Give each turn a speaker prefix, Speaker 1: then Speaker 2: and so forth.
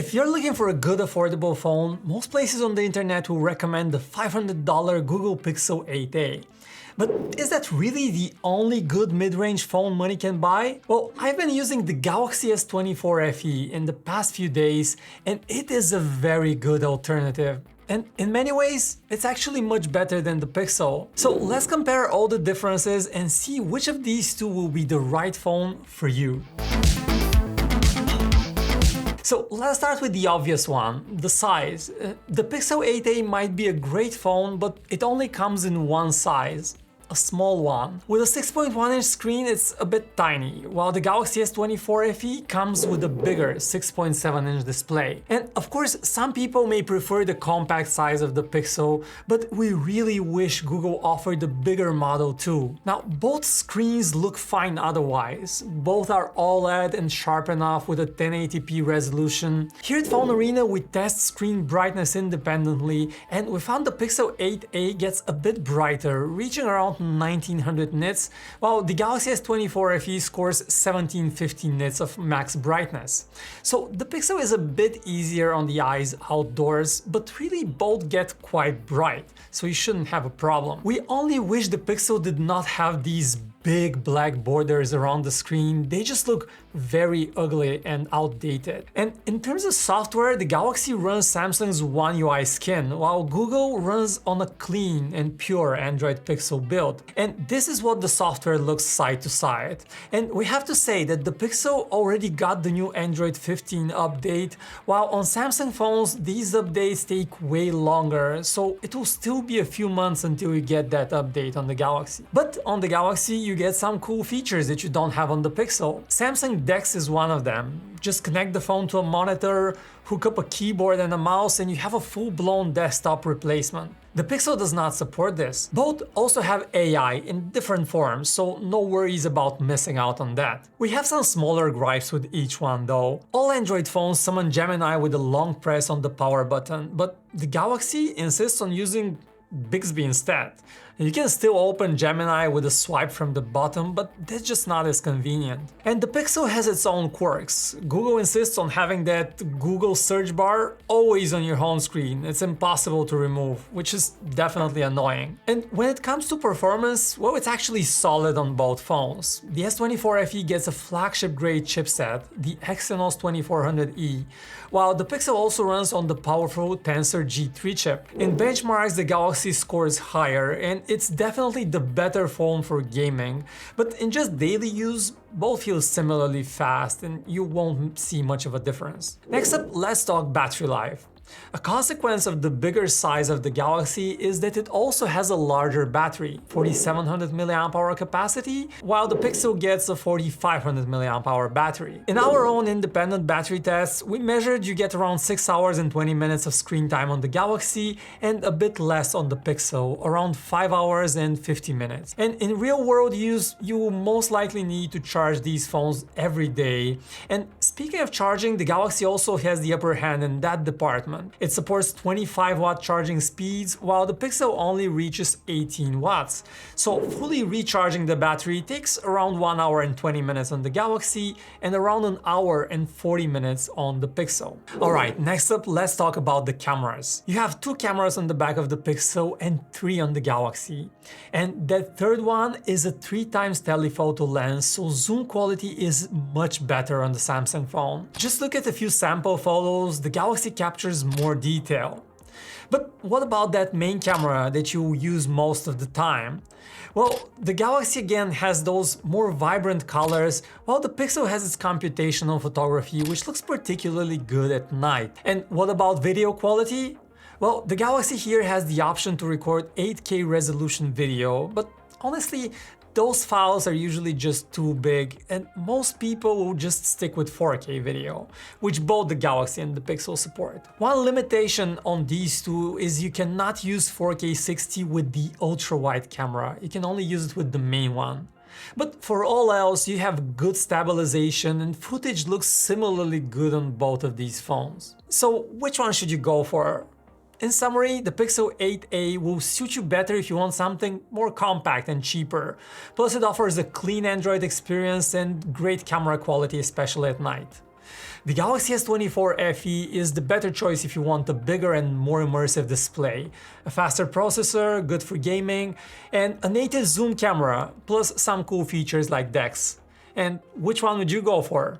Speaker 1: If you're looking for a good affordable phone, most places on the internet will recommend the $500 Google Pixel 8a. But is that really the only good mid-range phone money can buy? Well, I've been using the Galaxy S24 FE in the past few days, and it is a very good alternative. And in many ways, it's actually much better than the Pixel. So let's compare all the differences and see which of these two will be the right phone for you. So let's start with the obvious one, the size. The Pixel 8a might be a great phone, but it only comes in one size. A small one. With a 6.1-inch screen, it's a bit tiny, while the Galaxy S24 FE comes with a bigger 6.7-inch display. And of course, some people may prefer the compact size of the Pixel, but we really wish Google offered a bigger model too. Now, both screens look fine otherwise. Both are OLED and sharp enough with a 1080p resolution. Here at PhoneArena, we test screen brightness independently, and we found the Pixel 8a gets a bit brighter, reaching around 1900 nits, while the Galaxy S24 FE scores 1750 nits of max brightness. So the Pixel is a bit easier on the eyes outdoors, but really both get quite bright, so you shouldn't have a problem. We only wish the Pixel did not have these big black borders around the screen. They just look very ugly and outdated. And in terms of software, the Galaxy runs Samsung's One UI skin, while Google runs on a clean and pure Android Pixel build. And this is what the software looks side to side. And we have to say that the Pixel already got the new Android 15 update, while on Samsung phones, these updates take way longer, so it will still be a few months until you get that update on the Galaxy. But on the Galaxy, you get some cool features that you don't have on the Pixel. Samsung DeX is one of them. Just connect the phone to a monitor, hook up a keyboard and a mouse, and you have a full-blown desktop replacement. The Pixel does not support this. Both also have AI in different forms, so no worries about missing out on that. We have some smaller gripes with each one though. All Android phones summon Gemini with a long press on the power button, but the Galaxy insists on using Bixby instead. You can still open Gemini with a swipe from the bottom, but that's just not as convenient. And the Pixel has its own quirks. Google insists on having that Google search bar always on your home screen. It's impossible to remove, which is definitely annoying. And when it comes to performance, well, it's actually solid on both phones. The S24 FE gets a flagship-grade chipset, the Exynos 2400E, while the Pixel also runs on the powerful Tensor G3 chip. In benchmarks, the Galaxy scores higher, and it's definitely the better phone for gaming, but in just daily use, both feel similarly fast and you won't see much of a difference. Next up, let's talk battery life. A consequence of the bigger size of the Galaxy is that it also has a larger battery, 4700 mAh capacity, while the Pixel gets a 4500 mAh battery. In our own independent battery tests, we measured you get around 6 hours and 20 minutes of screen time on the Galaxy and a bit less on the Pixel, around 5 hours and 50 minutes. And in real-world use, you will most likely need to charge these phones every day. And speaking of charging, the Galaxy also has the upper hand in that department. It supports 25-watt charging speeds, while the Pixel only reaches 18 watts. So fully recharging the battery takes around 1 hour and 20 minutes on the Galaxy and around an hour and 40 minutes on the Pixel. Alright, next up, let's talk about the cameras. You have 2 cameras on the back of the Pixel and 3 on the Galaxy. And that third one is a 3x telephoto lens, so zoom quality is much better on the Samsung phone. Just look at a few sample photos, the Galaxy captures more detail. But what about that main camera that you use most of the time? Well, the Galaxy again has those more vibrant colors, while the Pixel has its computational photography, which looks particularly good at night. And what about video quality? Well, the Galaxy here has the option to record 8K resolution video, but honestly, those files are usually just too big, and most people will just stick with 4K video, which both the Galaxy and the Pixel support. One limitation on these two is you cannot use 4K 60 with the ultra-wide camera, you can only use it with the main one. But for all else, you have good stabilization and footage looks similarly good on both of these phones. So which one should you go for? In summary, the Pixel 8a will suit you better if you want something more compact and cheaper. Plus it offers a clean Android experience and great camera quality, especially at night. The Galaxy S24 FE is the better choice if you want a bigger and more immersive display, a faster processor, good for gaming, and a native zoom camera, plus some cool features like DeX. And which one would you go for?